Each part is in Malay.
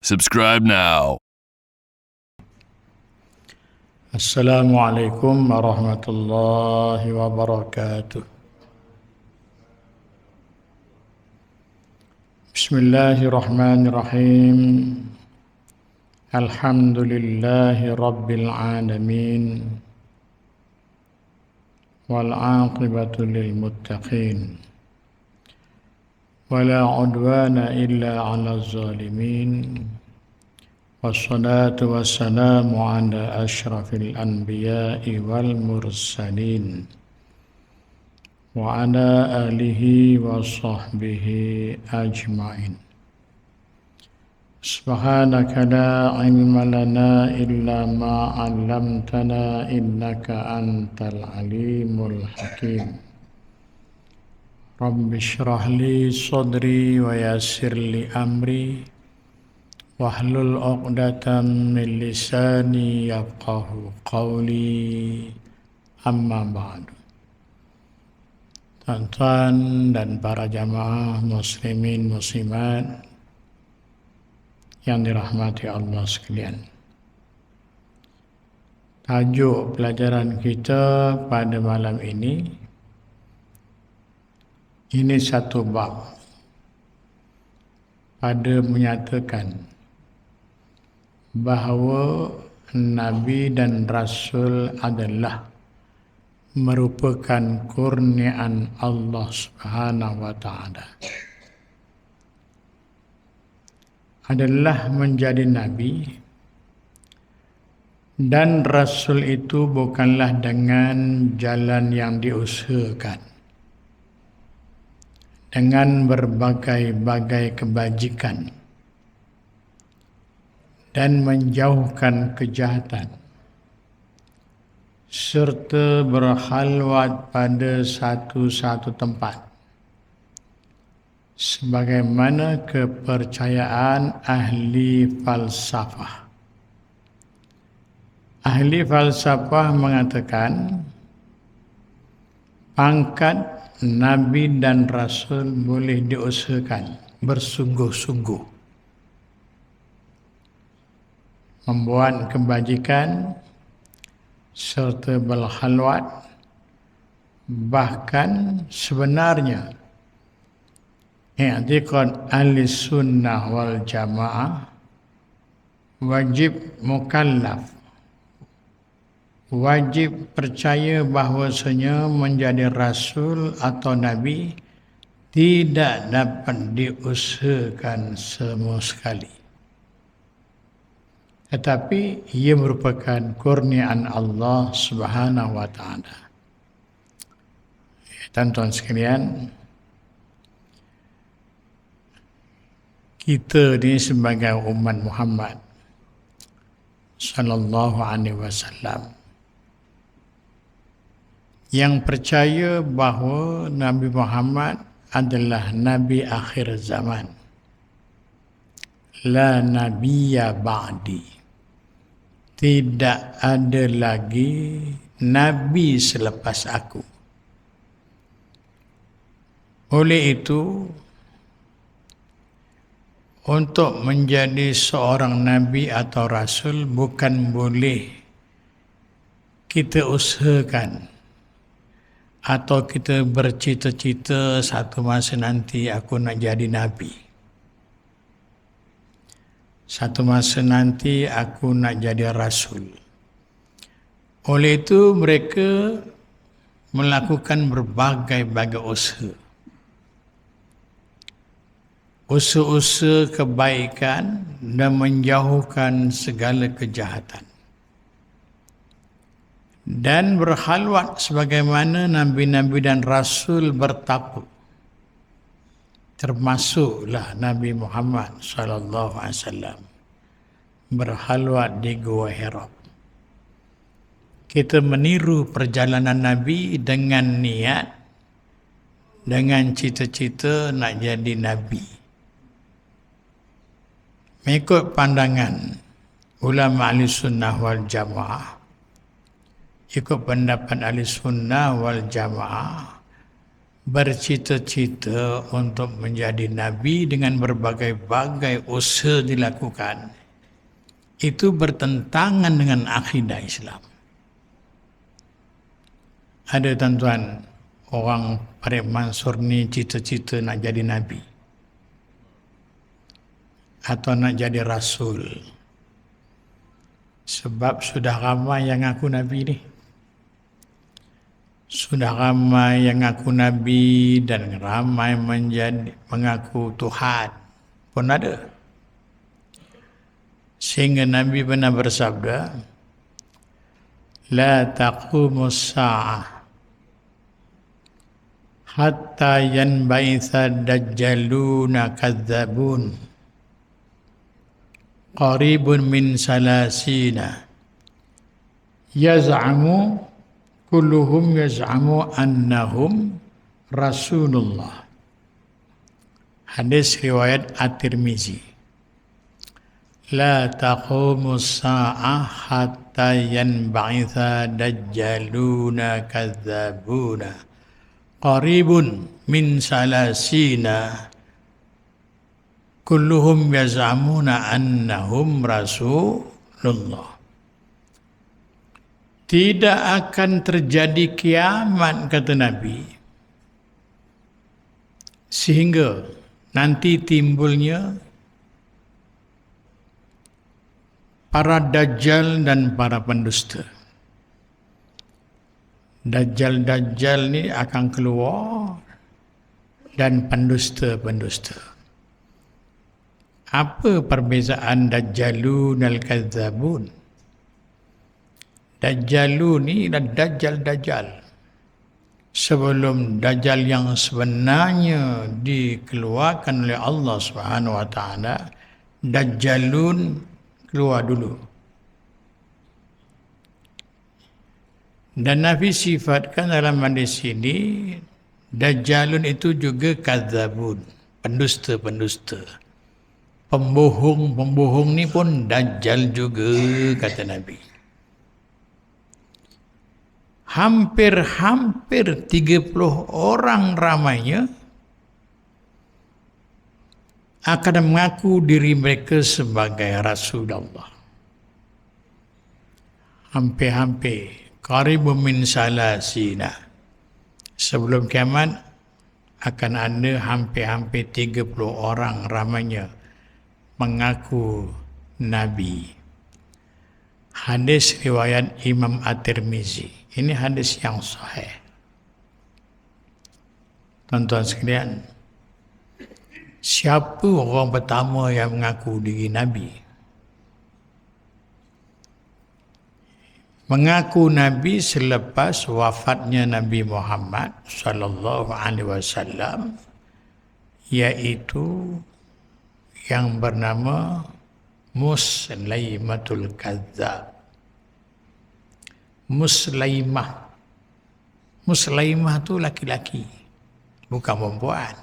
Subscribe now. Assalamualaikum warahmatullahi wabarakatuh. Bismillahirrahmanirrahim. Alhamdulillahi rabbil alamin. Wal 'aqibatu lil muttaqin. Wala 'udwana illa 'alal zalimin. Wassalatu wassalamu ala asyrafil anbiya'i wal mursalin wa ala alihi wa sahbihi ajma'in. Subhanaka la ilma lana illa ma 'allamtana innaka antal alimul hakim. Rabbi shrah li sadri wa yassir li amri wahlul 'uqdatam min lisani yafqahu qawli, amma ba'du. Tuan-tuan dan para jamaah muslimin muslimat yang dirahmati Allah sekalian. Tajuk pelajaran kita pada malam ini satu bab pada menyatakan bahawa Nabi dan Rasul adalah merupakan kurniaan Allah Subhanahu wa Ta'ala. Adalah menjadi Nabi dan Rasul itu bukanlah dengan jalan yang diusahakan, dengan berbagai-bagai kebajikan dan menjauhkan kejahatan, serta berkhalwat pada satu-satu tempat, sebagaimana kepercayaan ahli falsafah. Ahli falsafah mengatakan pangkat Nabi dan Rasul boleh diusahakan bersungguh-sungguh, membuat kebajikan serta berkhalwat. Bahkan sebenarnya i'tiqad ahli sunnah wal jamaah wajib mukallaf, wajib percaya bahawasanya menjadi Rasul atau Nabi tidak dapat diusahakan semua sekali, tetapi ia merupakan kurniaan Allah Subhanahu wa Ta'ala. Tuan-tuan sekalian, kita ni sebagai umat Muhammad sallallahu alaihi wasallam yang percaya bahawa Nabi Muhammad adalah Nabi akhir zaman. La nabiyya ba'di. Tidak ada lagi Nabi selepas aku. Oleh itu, untuk menjadi seorang Nabi atau Rasul bukan boleh kita usahakan atau kita bercita-cita satu masa nanti aku nak jadi Nabi. Satu masa nanti aku nak jadi Rasul. Oleh itu mereka melakukan berbagai-bagai usaha. Usaha-usaha kebaikan dan menjauhkan segala kejahatan. Dan berkhalwat sebagaimana Nabi-Nabi dan Rasul bertapu. Termasuklah Nabi Muhammad sallallahu alaihi wasallam berkhalwat di Gua Hira. Kita meniru perjalanan Nabi dengan niat, dengan cita-cita nak jadi Nabi. Mengikut pandangan ulama ahli sunnah wal jamaah, ikut pendapat ahli sunnah wal jamaah, bercita-cita untuk menjadi nabi dengan berbagai-bagai usaha dilakukan, itu bertentangan dengan akidah Islam. Ada tuan-tuan, orang Parik Mansur ni cita-cita nak jadi nabi atau nak jadi rasul. Sebab sudah ramai yang ngaku nabi ni. Sudah ramai yang ngaku nabi dan ramai mengaku Tuhan pun ada. Sehingga Nabi pernah bersabda, la taqumus sa'ah hatta yanba'itha dajjaluna kadzabun qaribun min salasina yaz'amu kulluhum yaz'amu annahum Rasulullah. Hadis riwayat At-Tirmizi. La taqumus sa'ah hatta yanba'itha dajjaluna kadzabuna qaribun min salasina kulluhum yaz'amuna annahum Rasulullah. Tidak akan terjadi kiamat, kata Nabi, sehingga nanti timbulnya para dajjal dan para pendusta. Dajjal ni akan keluar dan pendusta-pendusta. Apa perbezaan dajjalun dan kadzabun? Dajjalun ni dan dajjal. Sebelum dajjal yang sebenarnya dikeluarkan oleh Allah Subhanahu wa taala, dajjalun keluar dulu. Dan Nabi sifatkan dalam hadis ini, dajjalun itu juga kadzabun, pendusta-pendusta. Pembohong ni pun dajjal juga, kata Nabi. Hampir 30 orang ramainya akan mengaku diri mereka sebagai Rasulullah. Hampir qaribun min salasina. Sebelum kiamat akan ada hampir 30 orang ramainya mengaku Nabi. Hadis riwayat Imam At-Tirmizi. Ini hadis yang sahih. Tuan-tuan sekalian, siapa orang pertama yang mengaku diri Nabi? Mengaku Nabi selepas wafatnya Nabi Muhammad sallallahu alaihi wasallam, iaitu yang bernama Muslaimatul Kadzab. Muslaimah tu laki-laki, bukan perempuan.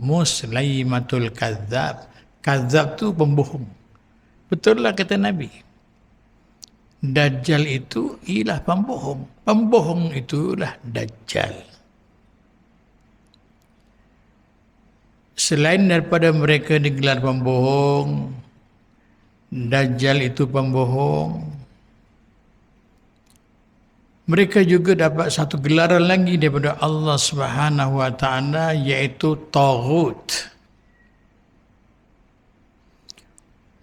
Muslaimatul Kadzab. Kadzab tu pembohong. Betul lah kata Nabi. Dajjal itu ialah pembohong. Pembohong itulah Dajjal. Selain daripada mereka digelar pembohong, Dajjal itu pembohong, mereka juga dapat satu gelaran lagi daripada Allah Subhanahu wa taala, iaitu Taghut.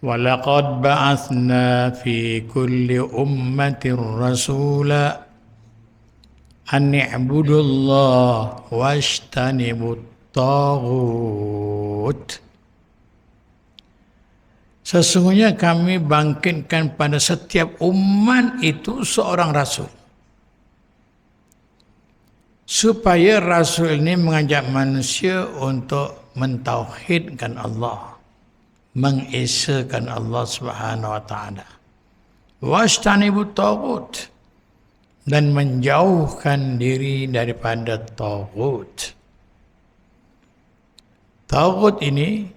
Walaqad ba'athna fi kulli ummatin rasula an i'budullaha wajtanibut taghut. Sesungguhnya kami bangkitkan pada setiap umat itu seorang rasul, supaya rasul ini mengajak manusia untuk mentauhidkan Allah, mengesakan Allah Subhanahu wa taala. Wajtanibut taghut, dan menjauhkan diri daripada taghut. Taghut ini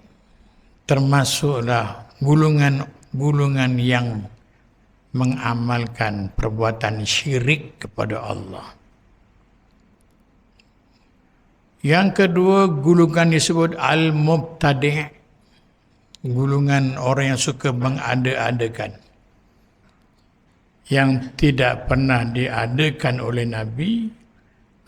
termasuklah gulungan yang mengamalkan perbuatan syirik kepada Allah. Yang kedua, gulungan disebut al-mubtadi', gulungan orang yang suka mengada-adakan, yang tidak pernah diadakan oleh Nabi,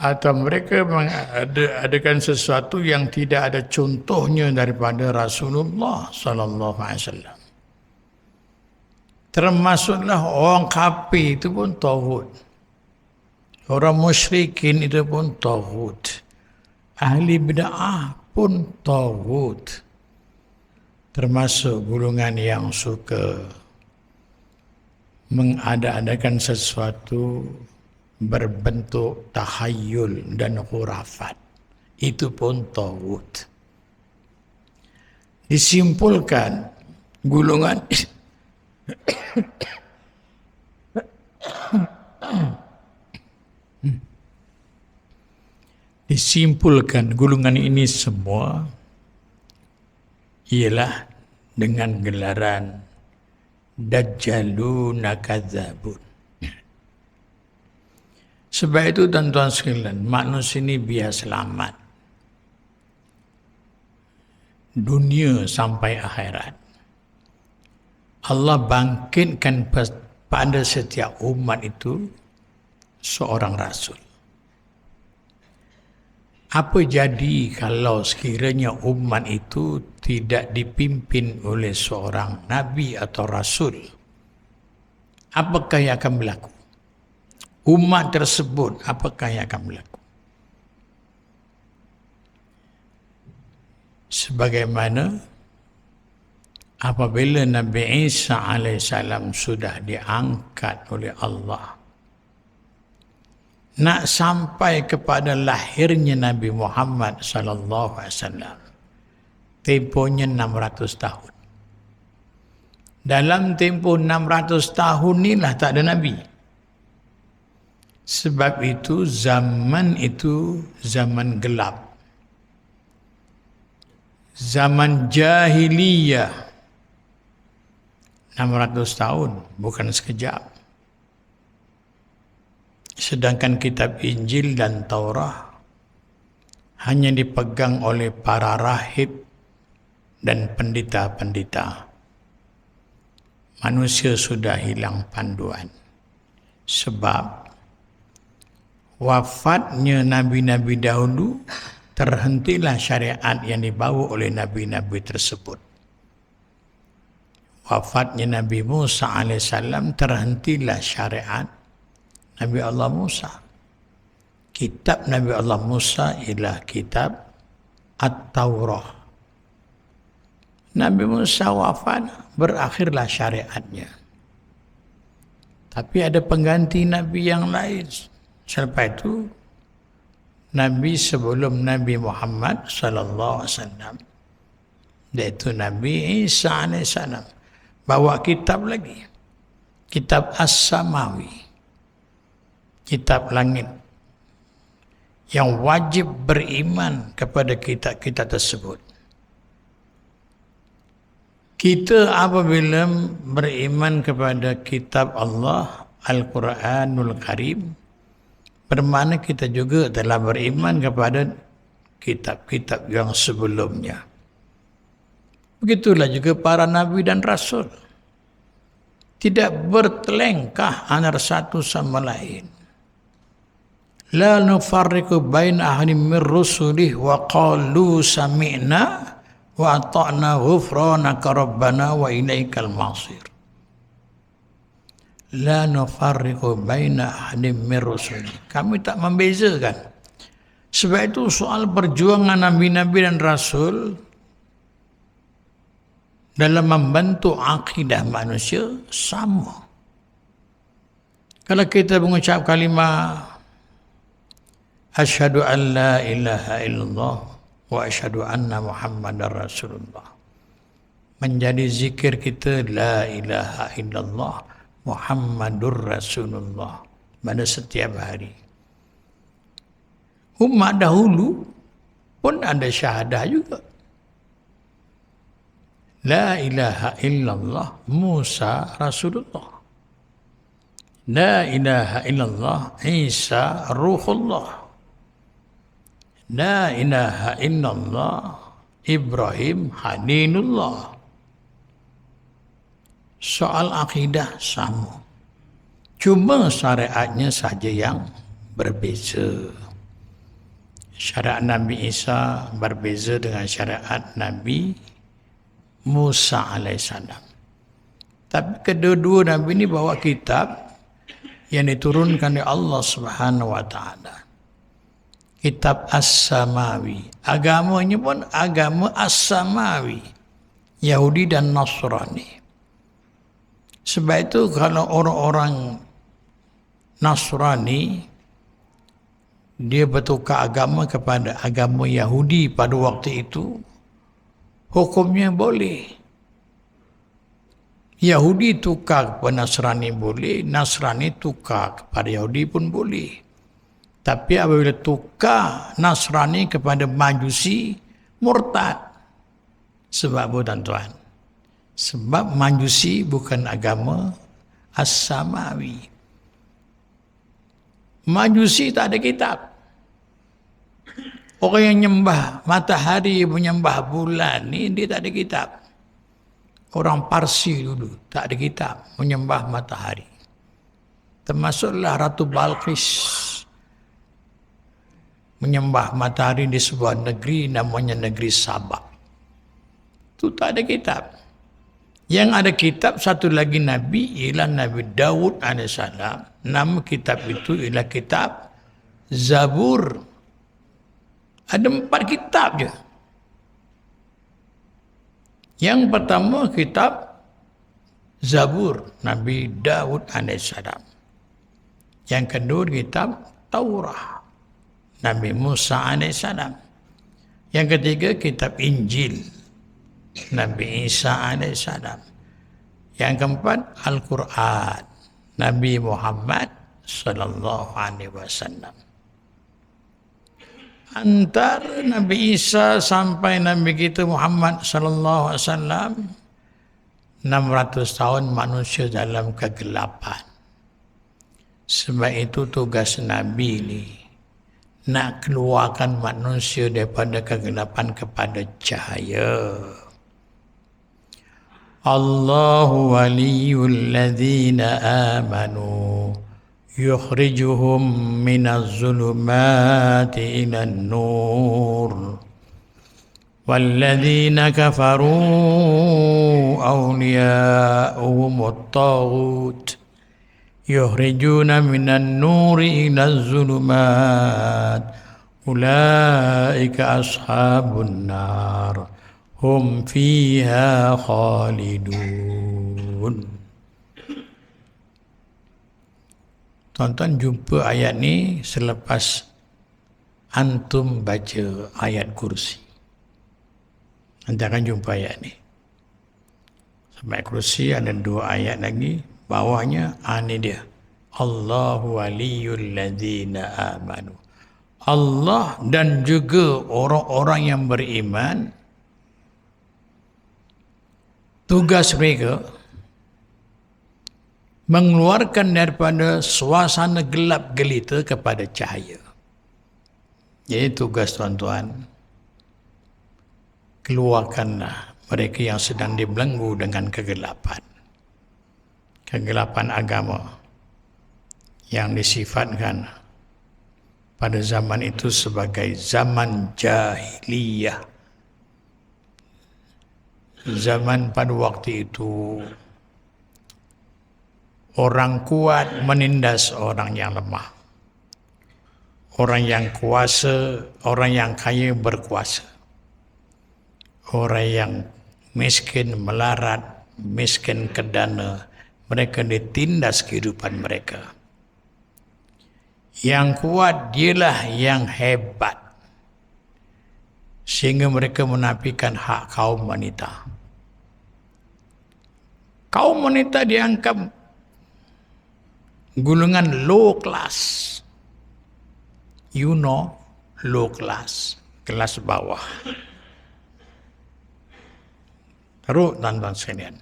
atau mereka mengadakan sesuatu yang tidak ada contohnya daripada Rasulullah sallallahu alaihi wasallam. Termasuklah orang kafir itu pun tauhid. Orang musyrikin itu pun tauhid. Ahli bid'ah pun tauhid. Termasuk golongan yang suka mengada-adakan sesuatu berbentuk tahayyul dan khurafat. Itu pun tauhid. Disimpulkan golongan disimpulkan golongan ini semua ialah dengan gelaran Dajjaluna kadzabun. Sebab itu tuan-tuan sekalian, manusia ini biar selamat dunia sampai akhirat. Allah bangkitkan pada setiap umat itu seorang rasul. Apa jadi kalau sekiranya umat itu tidak dipimpin oleh seorang nabi atau rasul? Apakah yang akan berlaku? Umat tersebut apakah yang akan berlaku? Sebagaimana apabila Nabi Isa alaihissalam sudah diangkat oleh Allah, nak sampai kepada lahirnya Nabi Muhammad sallallahu alaihi wasallam, tempohnya 600 tahun. Dalam tempoh 600 tahun inilah tak ada Nabi. Sebab itu zaman gelap. Zaman jahiliyah. 600 tahun, bukan sekejap. Sedangkan kitab Injil dan Taurat hanya dipegang oleh para rahib dan pendeta-pendeta. Manusia sudah hilang panduan. Sebab wafatnya nabi-nabi dahulu, terhentilah syariat yang dibawa oleh nabi-nabi tersebut. Wafatnya Nabi Musa alaihissalam, terhentilah syariat Nabi Allah Musa. Kitab Nabi Allah Musa ialah kitab At-Taurah. Nabi Musa wafat, berakhirlah syariatnya. Tapi ada pengganti Nabi yang lain. Selepas itu, Nabi sebelum Nabi Muhammad sallallahu alaihi wasallam, iaitu Nabi Isa alaihissalam, bawa kitab lagi. Kitab As-Samawi. Kitab langit, yang wajib beriman kepada kitab-kitab tersebut. Kita apabila beriman kepada kitab Allah, Al-Quranul Karim, bermakna kita juga telah beriman kepada kitab-kitab yang sebelumnya. Begitulah juga para nabi dan rasul. Tidak bertelengkah antara satu sama lain. La nufarriqu baina ahadin min rusulih wa qalu sami'na wa ata'na ghufranaka rabbana wa ilaikal masir. La nufarriqu baina ahadin min rusulih. Kami tak membezakan. Sebab itu soal perjuangan nabi-nabi dan rasul dalam membantu akidah manusia sama. Kalau kita mengucap kalimah asyhadu an la ilaha illallah wa asyhadu anna Muhammadar Rasulullah, menjadi zikir kita la ilaha illallah Muhammadur Rasulullah pada setiap hari. Umat dahulu pun ada syahadah juga. La ilaha illallah Musa Rasulullah. La ilaha illallah Isa Ruhullah. La ilaha illallah Ibrahim Hanilullah. Soal akidah sama. Cuma syariatnya saja yang berbeza. Syariat Nabi Isa berbeza dengan syariat Nabi Musa alaihissalam. Tapi kedua-dua Nabi ini bawa kitab yang diturunkan oleh Allah Subhanahu wa taala. Kitab As-Samawi. Agamanya pun agama As-Samawi. Yahudi dan Nasrani. Sebab itu kalau orang-orang Nasrani dia bertukar agama kepada agama Yahudi pada waktu itu, hukumnya boleh. Yahudi tukar kepada Nasrani boleh, Nasrani tukar kepada Yahudi pun boleh. Tapi apabila tukar Nasrani kepada Majusi, murtad. Sebab apa tuan-tuan? Sebab Majusi bukan agama As-Samawi. Majusi tak ada kitab. Orang yang nyembah matahari, menyembah bulan ni dia tak ada kitab. Orang Parsi dulu tak ada kitab, menyembah matahari. Termasuklah Ratu Balqis menyembah matahari di sebuah negeri namanya negeri Sabak. Itu tak ada kitab. Yang ada kitab satu lagi Nabi ialah Nabi Daud alaihissalam. Nama kitab itu ialah kitab Zabur. Ada 4 kitab je. Yang pertama kitab Zabur Nabi Daud alaihissalam. Yang kedua kitab Taurah Nabi Musa alaihissalam. Yang ketiga kitab Injil Nabi Isa alaihissalam. Yang keempat Al-Quran Nabi Muhammad sallallahu alaihi wasallam. Antara Nabi Isa sampai Nabi kita Muhammad sallallahu alaihi wasallam 600 tahun manusia dalam kegelapan. Sebab itu tugas Nabi ni nak keluarkan manusia daripada kegelapan kepada cahaya. Allahu waliyul ladzina amanu yukhrijuhum minaz zulumati ilan nur walladzina kafaru awliya'uhumut taghut yukhrijuna minan nuri ilaz zulumat ulaika ashabun nar hum fiha khalidun. Tuan-tuan jumpa ayat ni selepas antum baca ayat kursi. Nanti akan jumpa ayat ni. Sampai kursi ada 2 ayat lagi. Bawahnya ini dia. Allahu waliyul ladzina amanu. Allah dan juga orang-orang yang beriman, tugas mereka mengeluarkan daripada suasana gelap gelita kepada cahaya. Jadi tugas tuan-tuan, keluarkanlah mereka yang sedang dibelenggu dengan kegelapan. Kegelapan agama yang disifatkan pada zaman itu sebagai zaman jahiliyah. Zaman pada waktu itu orang kuat menindas orang yang lemah. Orang yang kuasa, orang yang kaya berkuasa. Orang yang miskin melarat, miskin kedana, mereka ditindas kehidupan mereka. Yang kuat dialah yang hebat. Sehingga mereka menafikan hak kaum wanita. Kaum wanita dianggap golongan low class. You know, low class. Kelas bawah. Teruk tuan-tuan sekalian.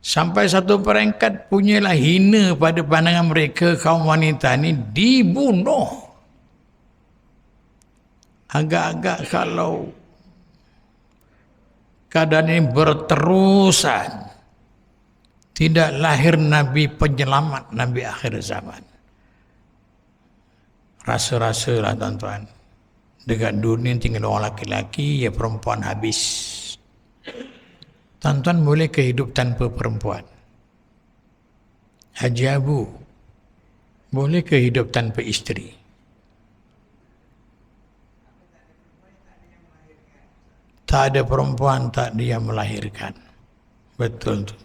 Sampai satu peringkat punyalah hina pada pandangan mereka kaum wanita ni dibunuh. agak-agak kalau keadaan ini berterusan, tidak lahir Nabi penyelamat, Nabi akhir zaman. Rasa-rasa lah tuan-tuan, dekat dunia tinggal orang laki-laki, ya perempuan habis. Tuan-tuan boleh ke hidup tanpa perempuan? Haji Abu, boleh ke hidup tanpa isteri? Tak ada perempuan, tak dia melahirkan. Betul tu.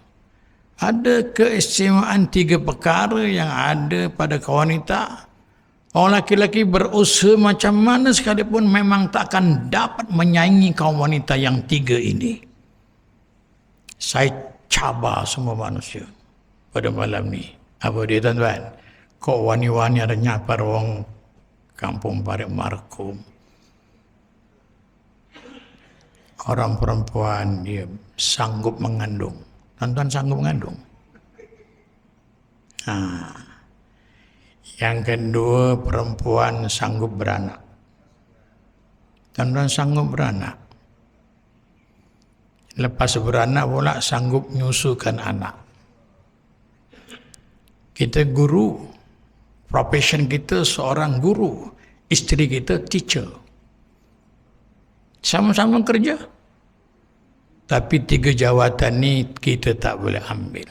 Ada keistimewaan 3 perkara yang ada pada wanita. Orang laki-laki berusaha macam mana sekalipun memang tak akan dapat menyaingi kaum wanita yang 3 ini. Saya cabar semua manusia pada malam ni. Apa dia tuan-tuan? Kok wani-wani ada nyapar orang kampung Parit Markum. Orang perempuan dia sanggup mengandung. Tuan-tuan sanggup mengandung? Yang kedua, perempuan sanggup beranak. Tuan-tuan sanggup beranak? Lepas beranak pula sanggup menyusukan anak. Kita guru, profession kita seorang guru, isteri kita teacher. Sama-sama kerja. Tapi 3 jawatan ni kita tak boleh ambil.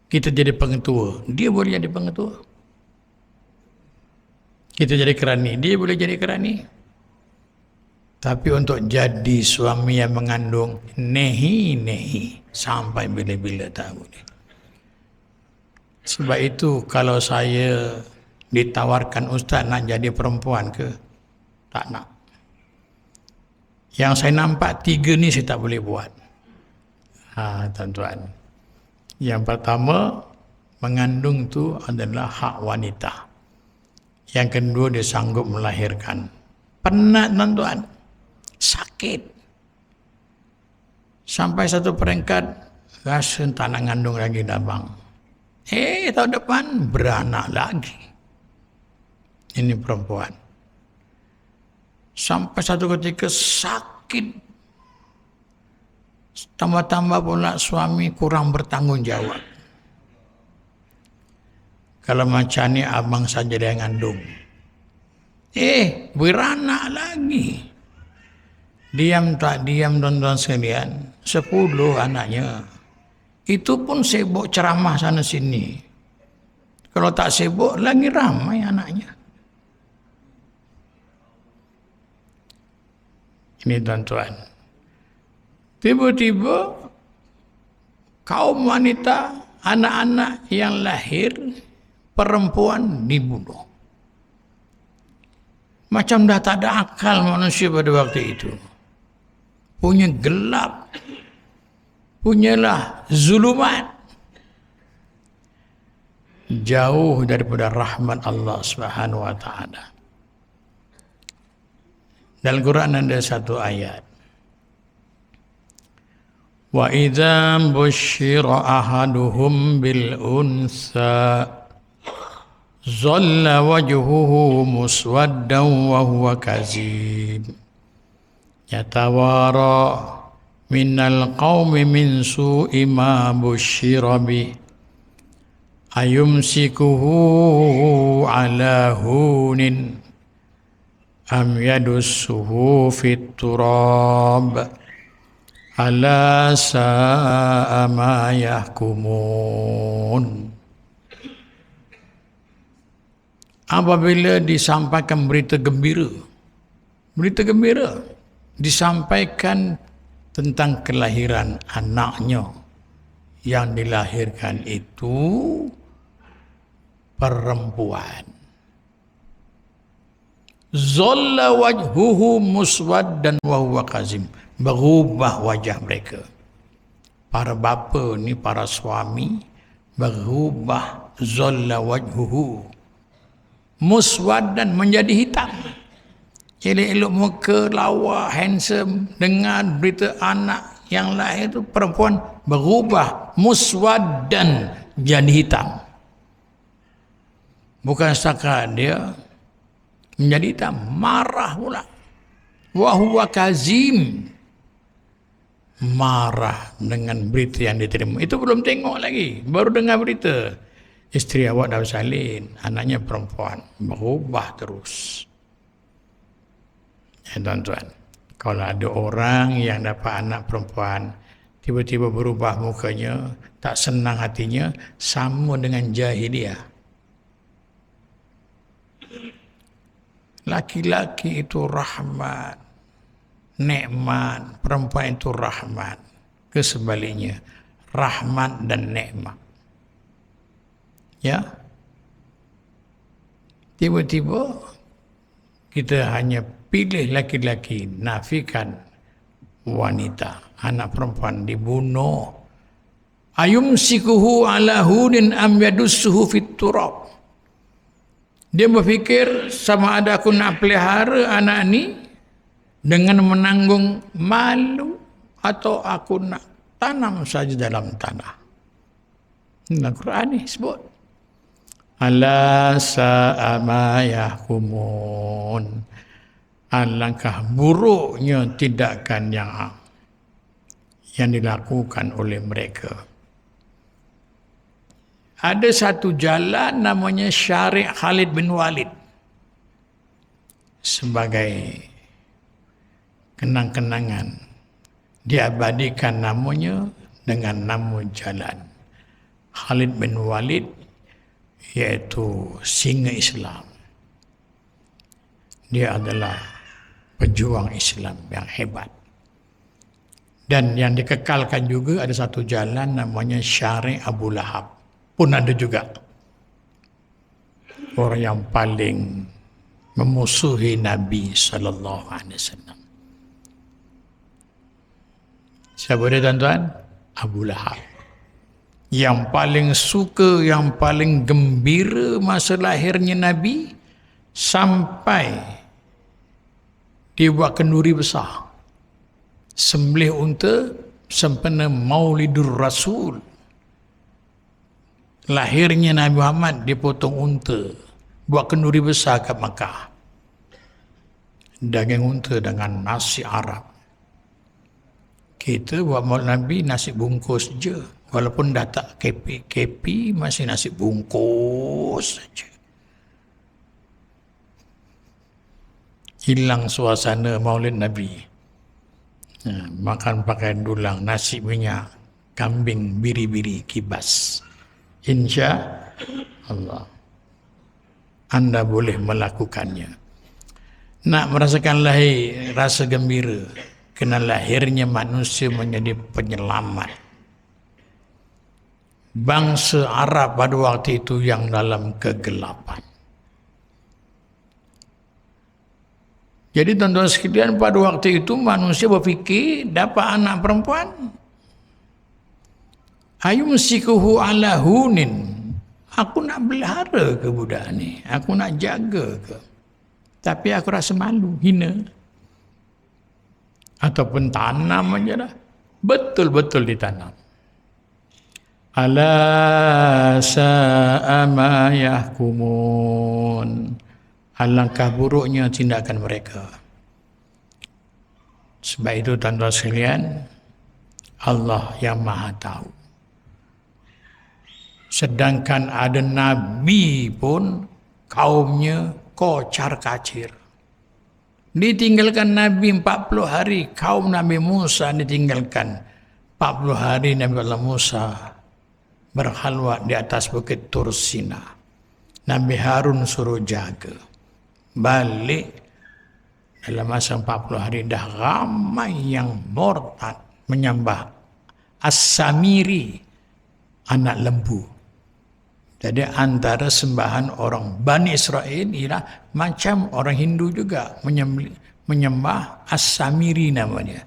Kita jadi pengetua, dia boleh jadi pengetua. Kita jadi kerani, dia boleh jadi kerani. Tapi untuk jadi suami yang mengandung, nehi sampai bila-bila tak boleh. Sebab itu kalau saya ditawarkan, ustaz nak jadi perempuan ke? Tak nak. Yang saya nampak 3 ni saya tak boleh buat. Tuan-tuan. Yang pertama, mengandung tu adalah hak wanita. Yang kedua, dia sanggup melahirkan. Penat tuan-tuan. Sakit. Sampai satu peringkat, rasa tak nak ngandung lagi dah bang. Tahun depan, beranak lagi. Ini perempuan. Sampai satu ketika sakit. Tambah-tambah pula suami kurang bertanggung jawab. Kalau macam ni abang saja dia ngandung. Beranak lagi. Diam tak diam tuan-tuan sekalian. 10 anaknya. Itu pun sibuk ceramah sana sini. Kalau tak sibuk lagi ramai anaknya. Ini tuan-tuan. Tiba-tiba kaum wanita, anak-anak yang lahir, perempuan dibunuh. Macam dah tak ada akal manusia pada waktu itu. Punya gelap. Punyalah zulumat. Jauh daripada rahmat Allah Subhanahu wa taala. Dalam Quran ada satu ayat. Wa idza busyira ahaduhum bil unsa zalla wajhuhu muswaddan wa huwa kazim yatawara minal qaumi min su'i ma busyira bi ayumsikuhu ala hunin am yadussuhu fit turab ala sa'a ma yahkumun. Apabila disampaikan berita gembira disampaikan tentang kelahiran anaknya yang dilahirkan itu perempuan. Zalla wajhuhu muswaddan wa huwa kazim. Berubah wajah mereka. Para bapa ni, para suami berubah. Zalla wajhuhu muswaddan, menjadi hitam. Elok-elok muka, lawa, handsome. Dengar berita anak yang lahir itu perempuan, berubah muswaddan, jadi hitam. Bukan setakat dia menjadi hitam, marah pula. Wa huwa kazim, marah dengan berita yang diterima. Itu belum tengok lagi, baru dengar berita. Isteri awak dah bersalin, anaknya perempuan, berubah terus. Ya tuan-tuan, kalau ada orang yang dapat anak perempuan, tiba-tiba berubah mukanya, tak senang hatinya, sama dengan jahiliyah. Laki-laki itu rahmat, nikmat, perempuan itu rahmat. Kesebaliknya, rahmat dan nikmat. Ya, tiba-tiba kita hanya pilih laki-laki, nafikan wanita, anak perempuan dibunuh. Ayumsikuhu ala hunin am yadussuhu fit turab. Dia berfikir sama ada aku nak pelihara anak ni dengan menanggung malu atau aku nak tanam saja dalam tanah. Dalam Quran ni sebut. Ala sa'a ma yahkumun. Alangkah buruknya tindakan yang dilakukan oleh mereka. Ada satu jalan namanya Syarih Khalid bin Walid. Sebagai kenang-kenangan, diabadikan namanya dengan nama jalan Khalid bin Walid, iaitu singa Islam. Dia adalah pejuang Islam yang hebat. Dan yang dikekalkan juga ada satu jalan namanya Syarih Abu Lahab. Pun ada juga orang yang paling memusuhi Nabi SAW. Siapa dia tuan-tuan? Abu Lahab. Yang paling suka, yang paling gembira masa lahirnya Nabi, sampai dia buat kenduri besar, sembelih unta sempena Maulidur Rasul, lahirnya Nabi Muhammad, dia potong unta, buat kenduri besar kat Makkah, daging unta dengan nasi Arab. Kita buat maulid Nabi nasi bungkus je, walaupun dah tak kepi masih nasi bungkus saja. Hilang suasana maulid Nabi. Makan pakai dulang, nasi minyak, kambing biri-biri kibas. Insya Allah anda boleh melakukannya. Nak merasakan lahir rasa gembira, kena lahirnya manusia menjadi penyelamat bangsa Arab pada waktu itu yang dalam kegelapan. Jadi tuan-tuan sekalian, pada waktu itu manusia berfikir dapat anak perempuan, ayumsikuhu ala hunin, aku nak pelihara ke budak ni, aku nak jaga ke, tapi aku rasa malu, hina. Ataupun tanam aja dah, betul-betul ditanam. Ala sa'a ma yahkumun. Alangkah buruknya tindakan mereka. Sebab itu tuan-tuan sekalian, Allah yang Maha tahu. Sedangkan ada Nabi pun kaumnya kocar-kacir. Ditinggalkan Nabi 40 hari, kaum Nabi Musa ditinggalkan 40 hari. Nabi Allah Musa berkhalwat di atas bukit Tur Sina. Nabi Harun suruh jaga. Balik dalam masa 40 hari dah ramai yang murtad menyembah As-Samiri, anak lembu. Jadi antara sembahan orang Bani Israel ialah macam orang Hindu juga menyembah As-Samiri namanya.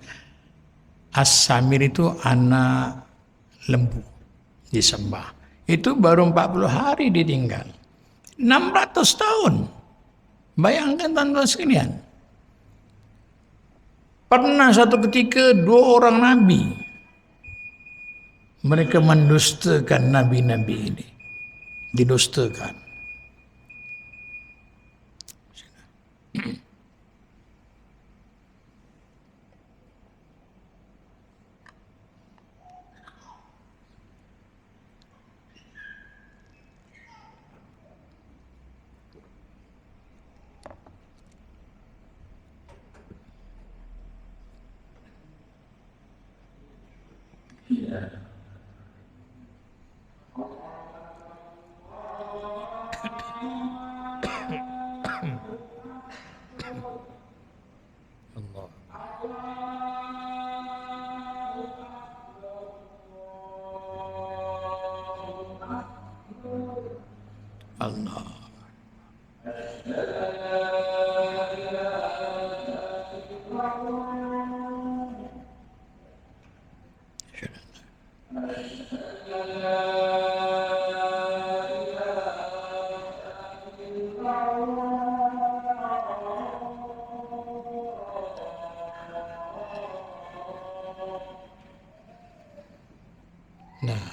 As-Samiri itu anak lembu disembah. Itu baru 40 hari ditinggal. 600 tahun. Bayangkan tuan-tuan sekalian. Pernah satu ketika 2 orang Nabi, mereka mendustakan Nabi-Nabi ini. Didustakan. Nah, dah.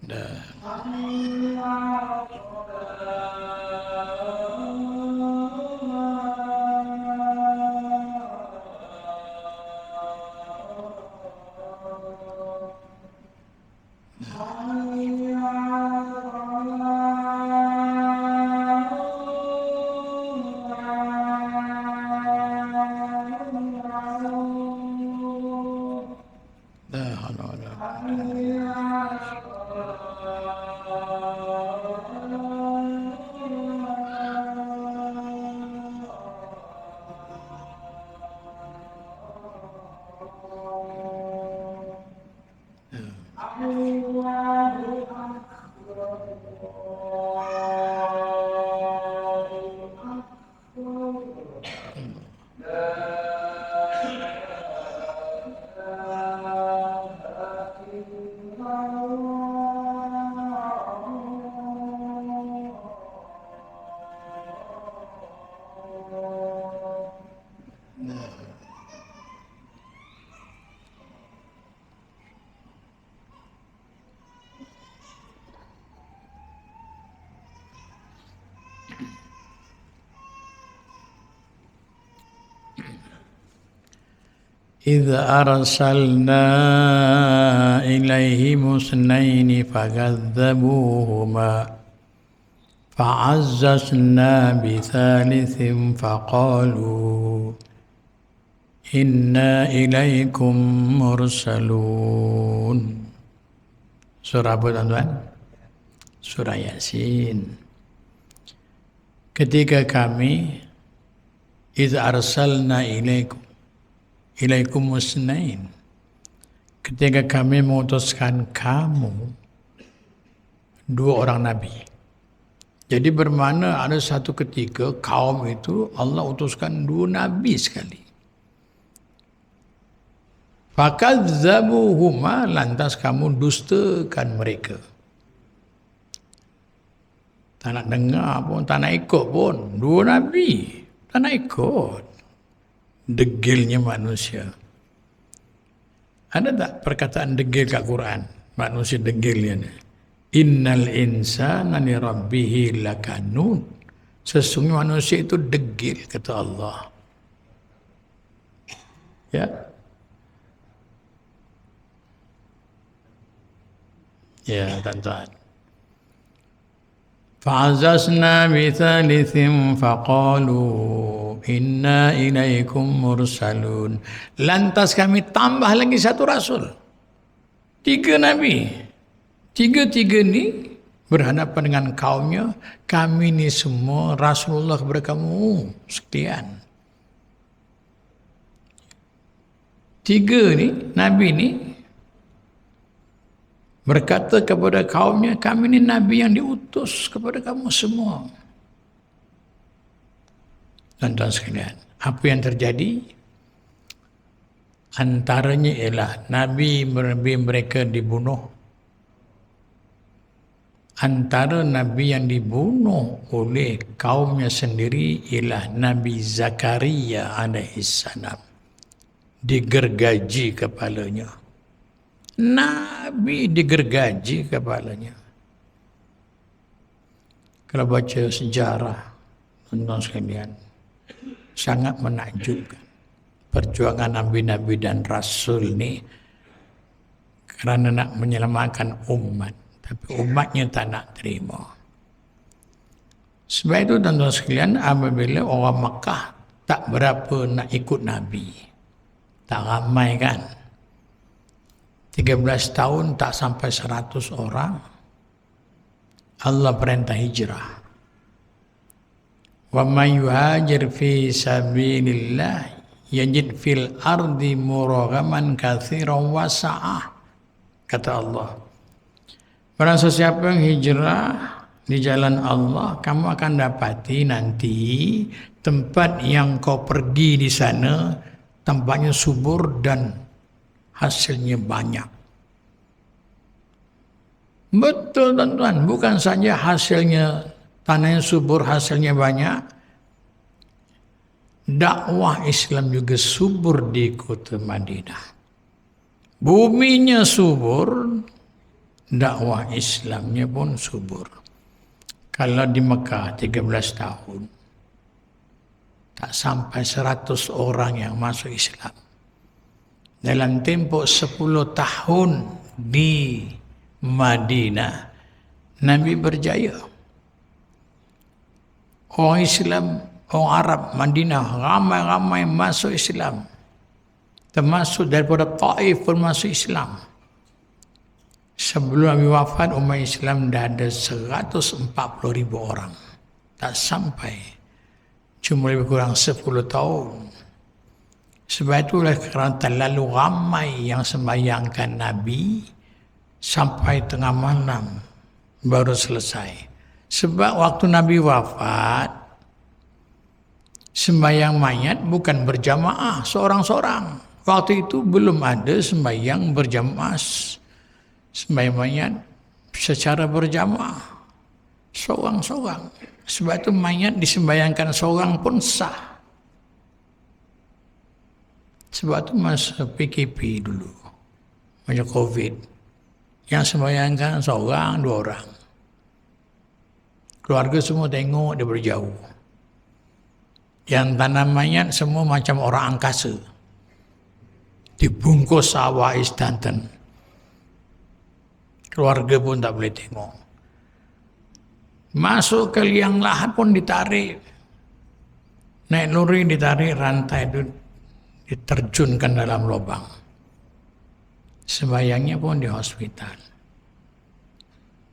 Dah, إذ أرسلنا إليهم اثنين فكذبوهما فعززنا بثالث فقالوا إنا إليكم مرسلون. Surah apa tuan-tuan? Surah Yasin. Ketika kami إذ أرسلنا ilaikum musnain, ketika kami mengutuskan kamu dua orang nabi. Jadi bermakna ada satu ketika kaum itu Allah utuskan dua nabi sekali. Fakadzabuhuma, lantas kamu dustakan mereka. Tak nak dengar pun, tak nak ikut pun. Dua nabi, tak nak ikut. Degilnya manusia. Ada tak perkataan degil kat Quran? Manusia degilnya ni. Innal insana li rabbihi lakanun. Sesungguhnya manusia itu degil, kata Allah. Ya. Ya, tuan-tuan. Fa'azazna bithalithin faqalu inna ilaikum mursalun. Lantas kami tambah lagi satu rasul. 3 nabi. 3 ni berhadapan dengan kaumnya. Kami ni semua Rasulullah kepada kamu sekian. 3 ni, nabi ni berkata kepada kaumnya, kami ni nabi yang diutus kepada kamu semua. Tuan-tuan sekalian, apa yang terjadi? Antaranya ialah nabi mereka dibunuh. Antara nabi yang dibunuh oleh kaumnya sendiri ialah Nabi Zakaria alaihissalam. Digergaji kepalanya. Nabi digergaji kepalanya. Kalau baca sejarah, tuan-tuan sekalian, sangat menakjubkan. Perjuangan nabi-nabi dan rasul ni kerana nak menyelamatkan umat, tapi umatnya tak nak terima. Sebab itu tuan-tuan sekalian, apabila orang Makkah tak berapa nak ikut Nabi, tak ramai kan, 13 tahun tak sampai 100 orang, Allah perintah hijrah. Wa may yuhajir fi sabilillah yajid fil ardi muragaman katsiran wa sa'ah. Kata Allah, barang sesiapa yang hijrah di jalan Allah, kamu akan dapati nanti tempat yang kau pergi di sana tempatnya subur dan hasilnya banyak. Betul tuan-tuan, bukan saja hasilnya tanahnya subur, hasilnya banyak, dakwah Islam juga subur di kota Madinah. Buminya subur, dakwah Islamnya pun subur. Kalau di Mekah 13 tahun, tak sampai 100 orang yang masuk Islam. Dalam tempoh 10 tahun di Madinah, Nabi berjaya. Orang Islam, orang Arab Madinah ramai-ramai masuk Islam. Termasuk daripada Taif pun masuk Islam. Sebelum Nabi wafat, umat Islam dah ada 140,000 orang. Tak sampai. Cuma lebih kurang 10 tahun. Sebab itulah kerana terlalu ramai yang sembahyangkan Nabi, sampai tengah malam baru selesai. Sebab waktu Nabi wafat, sembahyang mayat bukan berjamaah seorang-seorang. Waktu itu belum ada sembahyang berjamaah, sembahyang mayat secara berjamaah, seorang-seorang. Sebab itu mayat disembahyangkan seorang pun sah. Sebab itu masa PKP dulu, masa COVID, yang sembahyangkan seorang, 2 orang. Keluarga semua tengok dia berjauh. Yang tanam mayat semua macam orang angkasa, dibungkus sawah istantan. Keluarga pun tak boleh tengok. Masuk ke liang lahat pun ditarik. Naik lori ditarik, rantai itu diterjunkan dalam lubang. Sembayangnya pun di hospital.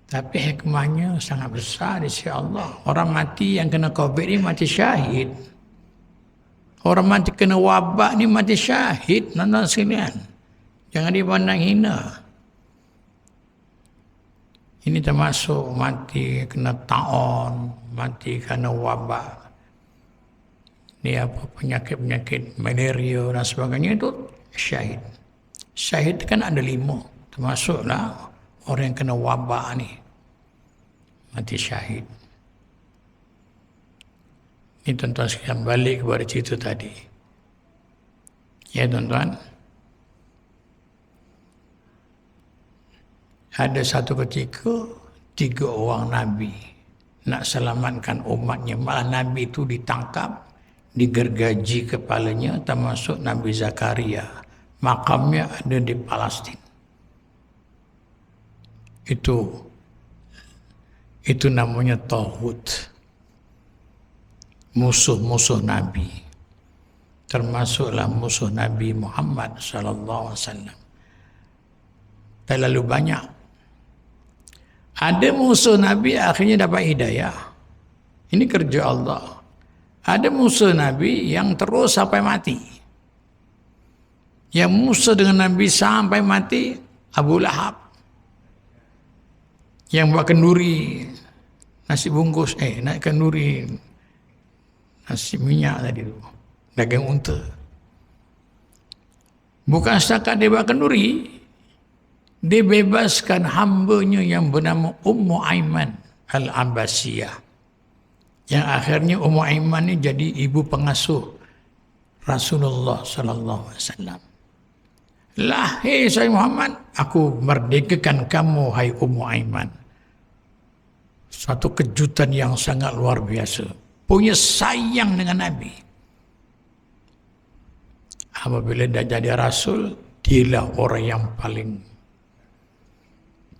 Tapi hikmahnya sangat besar di sisi Allah. Orang mati yang kena COVID ni mati syahid. Orang mati kena wabak ni mati syahid. Nanda sekalian, jangan dipandang hina. Ini termasuk mati kena taun, mati kena wabak. Ini apa, penyakit-penyakit malaria dan sebagainya, itu syahid. Syahid kan ada 5, termasuklah orang yang kena wabak ni mati syahid. Ini tuan-tuan sekalian, balik kepada cerita tadi. Ya tuan-tuan, ada satu ketika 3 orang Nabi nak selamatkan umatnya. Malah Nabi itu ditangkap, digergaji kepalanya, termasuk Nabi Zakaria. Makamnya ada di Palestin. Itu namanya Tauhid. Musuh-musuh Nabi. Termasuklah musuh Nabi Muhammad sallallahu alaihi wasallam. Terlalu banyak. Ada musuh Nabi akhirnya dapat hidayah. Ini kerja Allah. Ada musuh Nabi yang terus sampai mati. Yang musuh dengan Nabi sampai mati, Abu Lahab. Yang buat kenduri, nasi bungkus, kenduri, nasi minyak tadi tu, daging unta. Bukan setakat dia buat kenduri, dia bebaskan hambanya yang bernama Ummu Aiman Al-Abbasiyah. Yang akhirnya Ummu Aiman ni jadi ibu pengasuh Rasulullah sallallahu alaihi wasallam. Lah, hei Sayyid Muhammad, aku merdekakan kamu, hai Ummu Aiman. Satu kejutan yang sangat luar biasa. Punya sayang dengan Nabi. Apabila dah jadi Rasul, dialah orang yang paling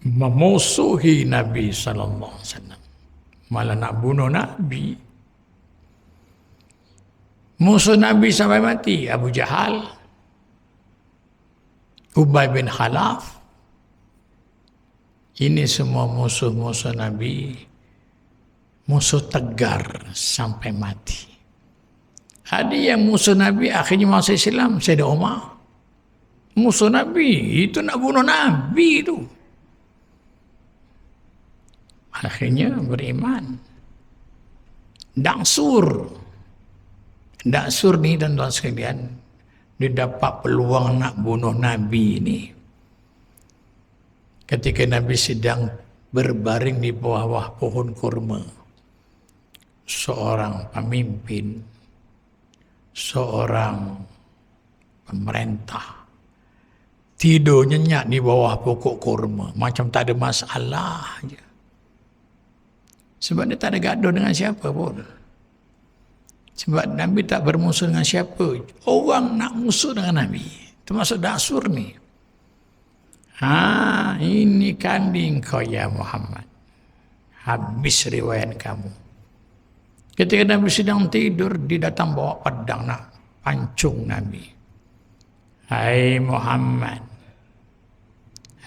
memusuhi Nabi sallallahu alaihi wasallam. Malah nak bunuh Nabi. Musuh Nabi sampai mati, Abu Jahal, Ubay bin Khalaf. Ini semua musuh-musuh Nabi. musuh tegar sampai mati. Ada yang musuh Nabi akhirnya masuk Islam, Sayyidina Umar. Musuh Nabi itu nak bunuh Nabi itu. Akhirnya beriman. Daksur ni tuan-tuan sekalian, dia dapat peluang nak bunuh Nabi ini. Ketika Nabi sedang berbaring di bawah pohon kurma, seorang pemimpin, seorang pemerintah tidur nyenyak di bawah pokok kurma, macam tak ada masalah je. Sebab dia tak ada gaduh dengan siapa pun. Sebab Nabi tak bermusuh dengan siapa. Orang nak musuh dengan Nabi, termasuk Daksur ni. Ini kambing kau ya Muhammad. Habis riwayat kamu. Ketika Nabi sedang tidur, dia datang bawa pedang nak pancung Nabi. Hai Muhammad,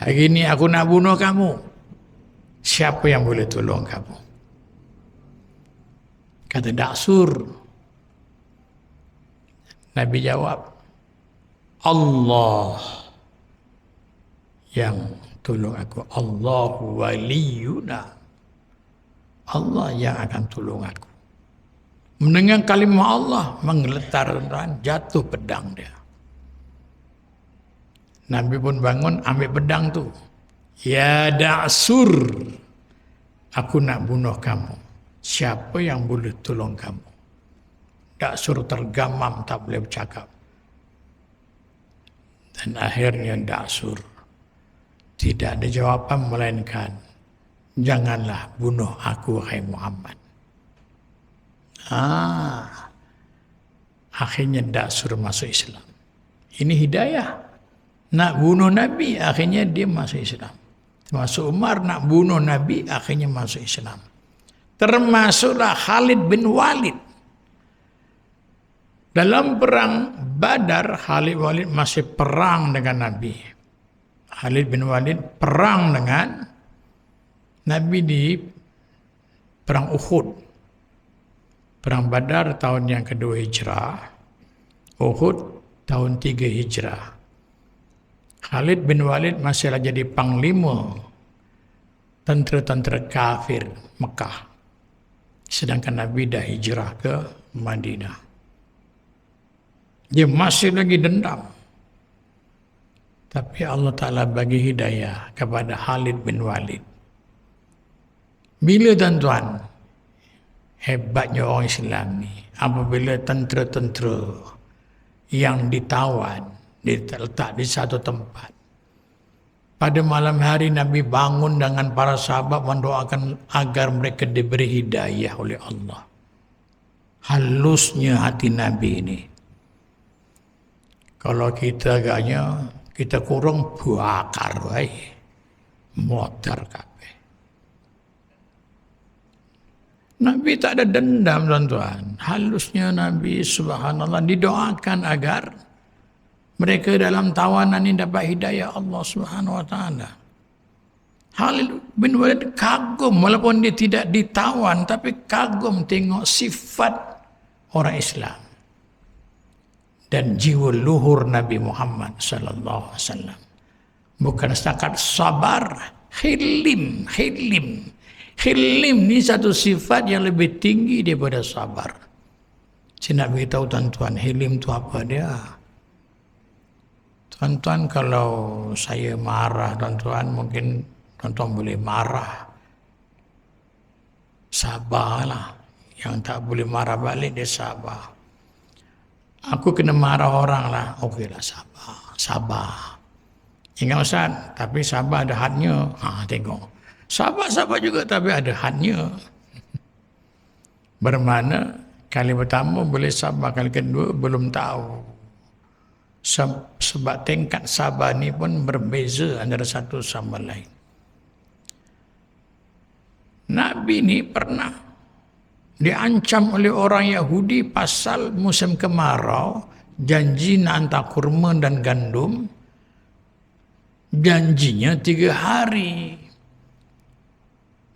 hari ini aku nak bunuh kamu. Siapa yang boleh tolong kamu? Kata Daksur. Nabi jawab, Allah yang tolong aku. Allahu waliyuna. Allah yang akan tolong aku. Mendengar kalimah Allah, menggeletar dan jatuh pedang dia. Nabi pun bangun, ambil pedang tu. Ya Daksur, aku nak bunuh kamu. Siapa yang boleh tolong kamu? Daksur tergamam, tak boleh bercakap. Dan akhirnya Daksur tidak ada jawapan melainkan, janganlah bunuh aku, hai Muhammad. Akhirnya Daksur masuk Islam. Ini hidayah. Nak bunuh Nabi, akhirnya dia masuk Islam. Termasuk Umar nak bunuh Nabi, akhirnya masuk Islam. Termasuklah Khalid bin Walid. Dalam perang Badar, Khalid bin Walid masih perang dengan Nabi. Khalid bin Walid perang dengan Nabi di perang Uhud. Perang Badar tahun yang kedua Hijrah. Uhud tahun 3 Hijrah. Khalid bin Walid masih jadi panglima tentera-tentera kafir Mekah. Sedangkan Nabi dah hijrah ke Madinah. Dia masih lagi dendam. Tapi Allah Ta'ala bagi hidayah kepada Khalid bin Walid. Bila tuan-tuan, hebatnya orang Islam ni, apabila tentera-tentera yang ditawan, diletak di satu tempat. Pada malam hari Nabi bangun dengan para sahabat mendoakan agar mereka diberi hidayah oleh Allah. Halusnya hati Nabi ini. Kalau kita agaknya, kita kurang bakar, motor kabeh. Nabi tak ada dendam, tuan-tuan. Halusnya Nabi, subhanallah, didoakan agar mereka dalam tawanan ini dapat hidayah Allah Subhanahu wa taala. Khalid bin Walid kagum, walaupun dia tidak ditawan, tapi kagum tengok sifat orang Islam dan jiwa luhur Nabi Muhammad sallallahu alaihi wasallam. Bukan setakat sabar, hilim. Hilim ni satu sifat yang lebih tinggi daripada sabar. Saya nak beritahu tuan-tuan, hilim tu apa dia? Tuan-tuan, kalau saya marah, tuan-tuan, mungkin tuan-tuan boleh marah. Sabarlah. Yang tak boleh marah balik, dia sabar. Aku kena marah orang lah. Okeylah, sabar. Ingat Ustaz, tapi sabar ada hadnya. Tengok. Sabar juga, tapi ada hadnya. Bermakna, kali pertama boleh sabar, kali kedua belum tahu. Sebab tingkat sabar ni pun berbeza antara satu sama lain. Nabi ni pernah diancam oleh orang Yahudi pasal musim kemarau, janji nak hantar kurma dan gandum. Janjinya 3 hari.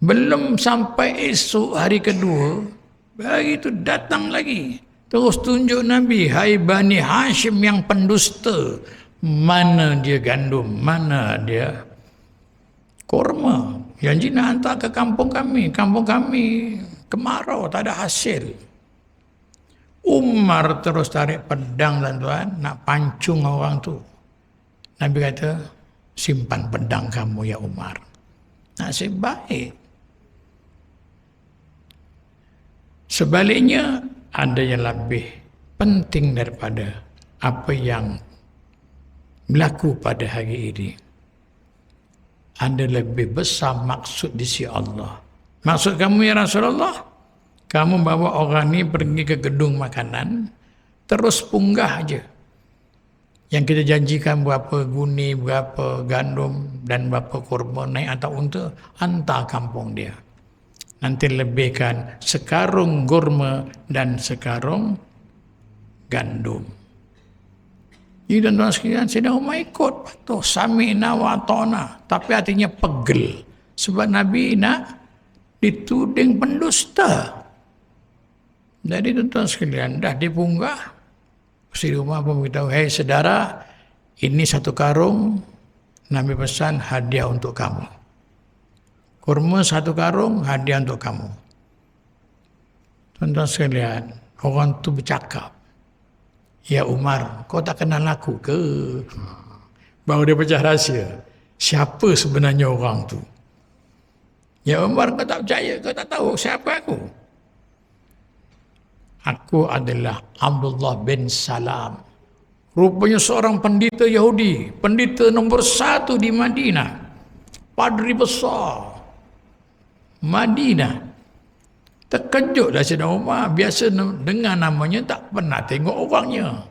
Belum sampai esok hari kedua, begitu datang lagi. Terus tunjuk Nabi, hai Bani Hashim yang pendusta. Mana dia gandum, mana dia kurma. Yang nak hantar ke kampung kami. Kampung kami kemarau, tak ada hasil. Umar terus tarik pedang tuan-tuan, nak pancung orang tu. Nabi kata, simpan pedang kamu ya Umar. Nasib baik. Sebaliknya, ada yang lebih penting daripada apa yang berlaku pada hari ini. Ada lebih besar maksud di sisi Allah. Maksud kamu ya Rasulullah, kamu bawa orang ni pergi ke gedung makanan, terus punggah aja. Yang kita janjikan berapa guni, berapa gandum dan berapa kurma naik atas unta, hantar kampung dia. Nanti lebihkan sekarung kurma dan sekarung gandum. Ini dan tuan sekalian, Sayyidina Umar ikut patuh sami'na wa ata'na, tapi hatinya pegel sebab Nabi nak dituding pendusta. Jadi tuan sekalian, dah dipunggah. Sayyidina Umar pun beritahu, hei saudara, ini satu karung, Nabi pesan hadiah untuk kamu. Kurma satu karung, hadiah untuk kamu. Tuan-tuan sekalian, orang tu bercakap, ya Umar, kau tak kenal aku ke? Baru dia pecah rahsia. Siapa sebenarnya orang tu? Ya Umar, kau tak percaya, kau tak tahu siapa aku? Aku adalah Abdullah bin Salam. Rupanya seorang pendeta Yahudi, pendeta nombor 1 di Madinah, padri besar Madinah. Terkejutlah Sayyidina Umar, biasa dengar namanya tak pernah tengok orangnya.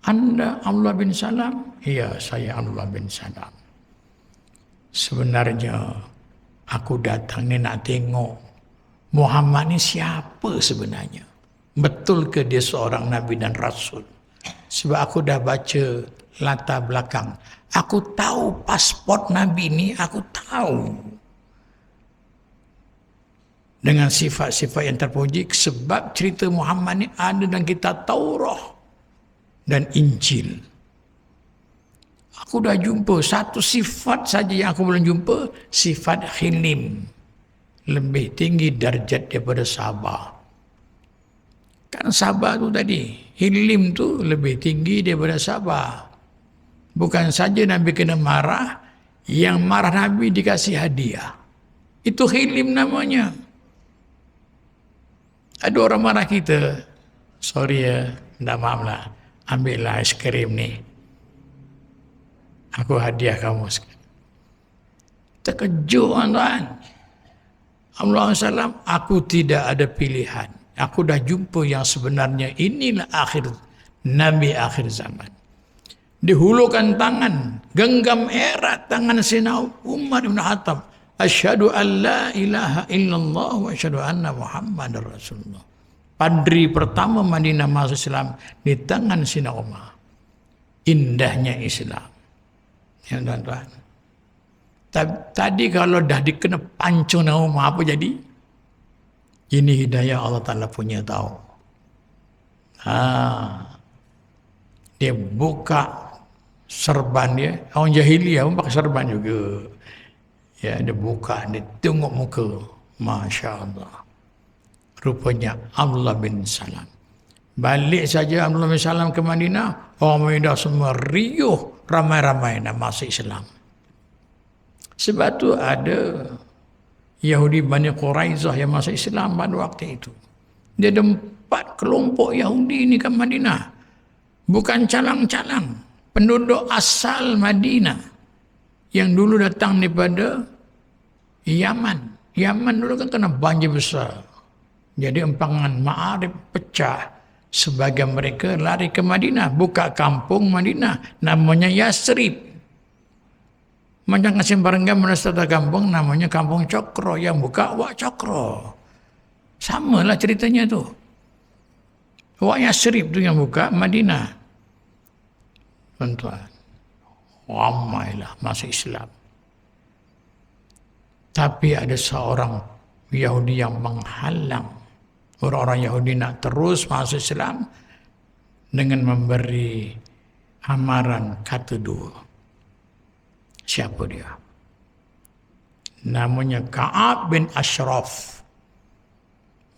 Anda Abdullah bin Salam? Ya, saya Abdullah bin Salam. Sebenarnya aku datang ni nak tengok Muhammad ni siapa sebenarnya? Betul ke dia seorang Nabi dan Rasul? Sebab aku dah baca latar belakang. Aku tahu pasport Nabi ni, aku tahu. Dengan sifat-sifat yang terpuji, sebab cerita Muhammad ni ada dalam kitab Taurat dan Injil. Aku dah jumpa satu sifat saja yang aku belum jumpa, sifat hilim. Lebih tinggi darjat daripada sabar. Kan sabar tu tadi, hilim tu lebih tinggi daripada sabar. Bukan saja Nabi kena marah, yang marah Nabi dikasih hadiah. Itu hilim namanya. Ada orang marah kita, sorry ya, minta maaf lah, ambillah es krim ni, aku hadiah kamu. Terkejut tuan-tuan. Allah SAW, aku tidak ada pilihan. Aku dah jumpa yang sebenarnya, inilah akhir Nabi akhir zaman. Dihulurkan tangan, genggam erat tangan Sayyidina Umar bin Khattab. Asyhadu an la ilaha illallah wa asyhadu anna Muhammadar Rasulullah. Padri pertama Madinah masuk Islam di tangan Sayyidina Umar. Indahnya Islam. Ya tuan-tuan. Tadi kalau dah dikena pancung nama Umar, apa jadi? Ini hidayah Allah Ta'ala punya tahu. Dia buka serban dia. Orang jahiliyah pun pakai serban juga. Ya, dia buka, dia tengok muka. Masya Allah. Rupanya Abdullah bin Salam. Balik saja Abdullah bin Salam ke Madinah, orang Madinah semua riuh, ramai-ramai nak masuk Islam. Sebab tu ada Yahudi Bani Quraizah yang masuk Islam pada waktu itu. Dia ada 4 kelompok Yahudi ni ke Madinah. Bukan calang-calang. Penduduk asal Madinah. Yang dulu datang daripada Yaman. Yaman dulu kan kena banjir besar. Jadi empangan Ma'arib pecah. Sebagian mereka lari ke Madinah. Buka kampung Madinah. Namanya Yasrib. Macam Kasim Barangga menasata kampung namanya Kampung Cokro, yang buka Wak Cokro. Sama lah ceritanya tu. Wak Yasrib tu yang buka Madinah. Tuan-tuan, ramailah masuk Islam. Tapi ada seorang Yahudi yang menghalang orang-orang Yahudi nak terus masuk Islam dengan memberi amaran kata dua. Siapa dia? Namanya Ka'ab bin Ashraf.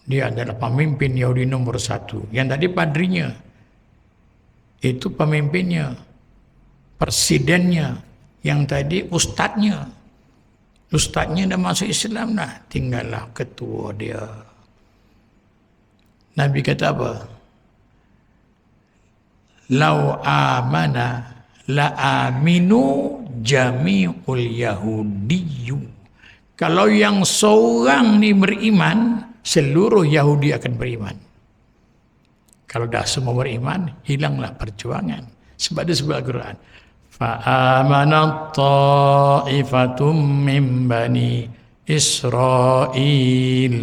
Dia adalah pemimpin Yahudi nomor 1. Yang tadi padrinya, itu pemimpinnya, presidennya. Yang tadi ustadznya. Ustadznya dah masuk Islam dah, tinggallah ketua dia. Nabi kata apa? Lau amana la aminu jami'ul yahudiyyu. Kalau yang seorang ni beriman, seluruh Yahudi akan beriman. Kalau dah semua beriman, hilanglah perjuangan. Sebab dia sebut Al-Quran. Fa'amanat ta'ifatum min bani Israel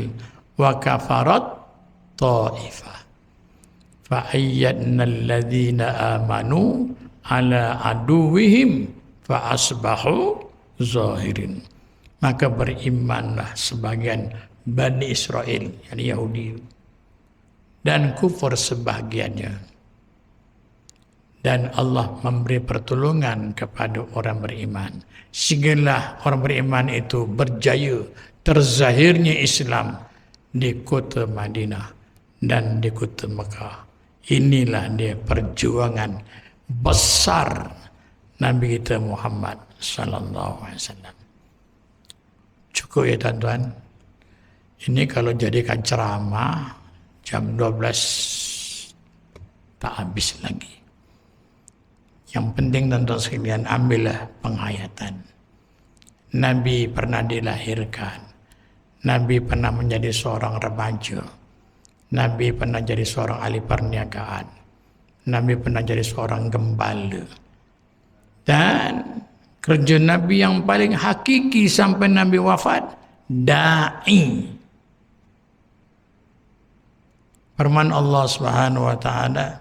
wa kafarat ta'ifah. Fa'ayyadna alladhina amanu ala aduwihim fa'asbahu zahirin. Maka berimanlah sebagian Bani Israel, yani Yahudi, dan kufur sebahagiannya. Dan Allah memberi pertolongan kepada orang beriman. Sehinggalah orang beriman itu berjaya, terzahirnya Islam di kota Madinah dan di kota Mekah. Inilah dia perjuangan besar Nabi kita Muhammad sallallahu alaihi wasallam. Cukup ya tuan-tuan. Ini kalau jadikan ceramah jam 12 tak habis lagi. Yang penting tuan-tuan sekalian, ambillah penghayatan. Nabi pernah dilahirkan. Nabi pernah menjadi seorang remaja. Nabi pernah jadi seorang ahli perniagaan. Nabi pernah jadi seorang gembala. Dan kerja Nabi yang paling hakiki sampai Nabi wafat, da'i. Firman Allah Subhanahu wa taala,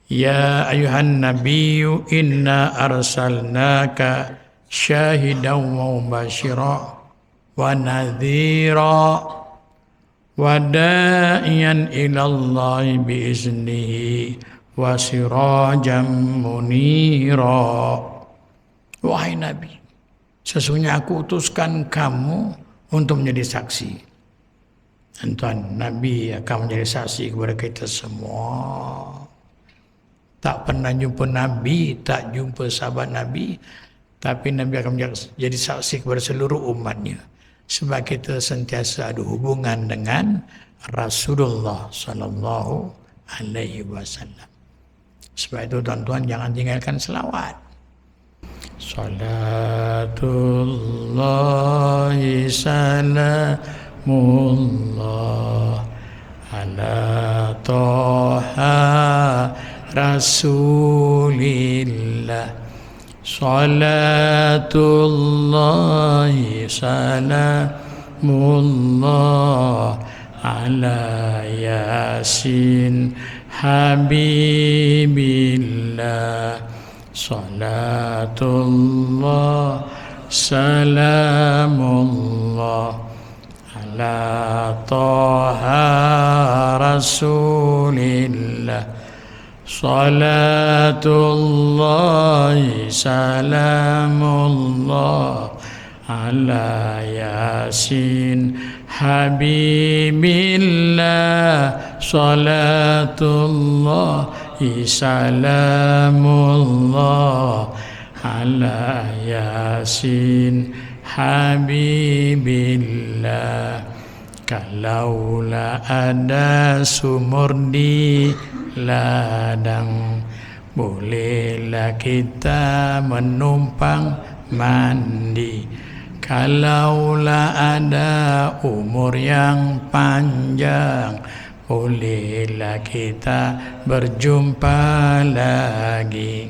ya ayuhan nabiyyu inna arsalnaka syahidan wa mubasyiran wa nadhira wa da'iyan ila Allah bi iznihi wa sirajan munira. Wahai Nabi, sesungguhnya aku utuskan kamu untuk menjadi saksi. Tuan, Nabi akan menjadi saksi kepada kita semua. Tak pernah jumpa Nabi, tak jumpa sahabat Nabi, tapi Nabi akan menjadi saksi kepada seluruh umatnya. Sebab kita sentiasa ada hubungan dengan Rasulullah sallallahu alaihi wasallam. Sebab itu tuan-tuan jangan tinggalkan selawat. Salatullahi salamullah ala toha rasulillah. Salatullahi salamullah ala yasin habibillah. Salatullah salamullah ala toha rasulillah. Salatullahi salamullah ala yasin habibillah. Salatullahi salamullah ala yasin habibillah. Kalaulah ada sumur di ladang, bolehlah kita menumpang mandi. Kalaulah ada umur yang panjang, bolehlah kita berjumpa lagi.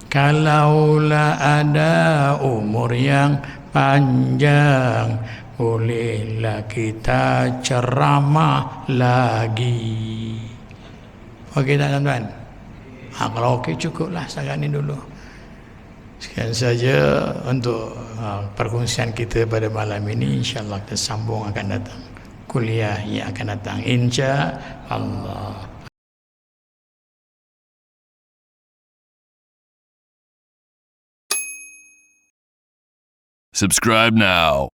Kalaulah ada umur yang panjang, bolehlah kita ceramah lagi. Okey tak tuan-tuan? Kalau okey cukuplah setakat ni dulu. Sekian saja untuk perkongsian kita pada malam ini. InsyaAllah kita sambung akan datang. Kuliah yang akan datang. InsyaAllah. Subscribe now.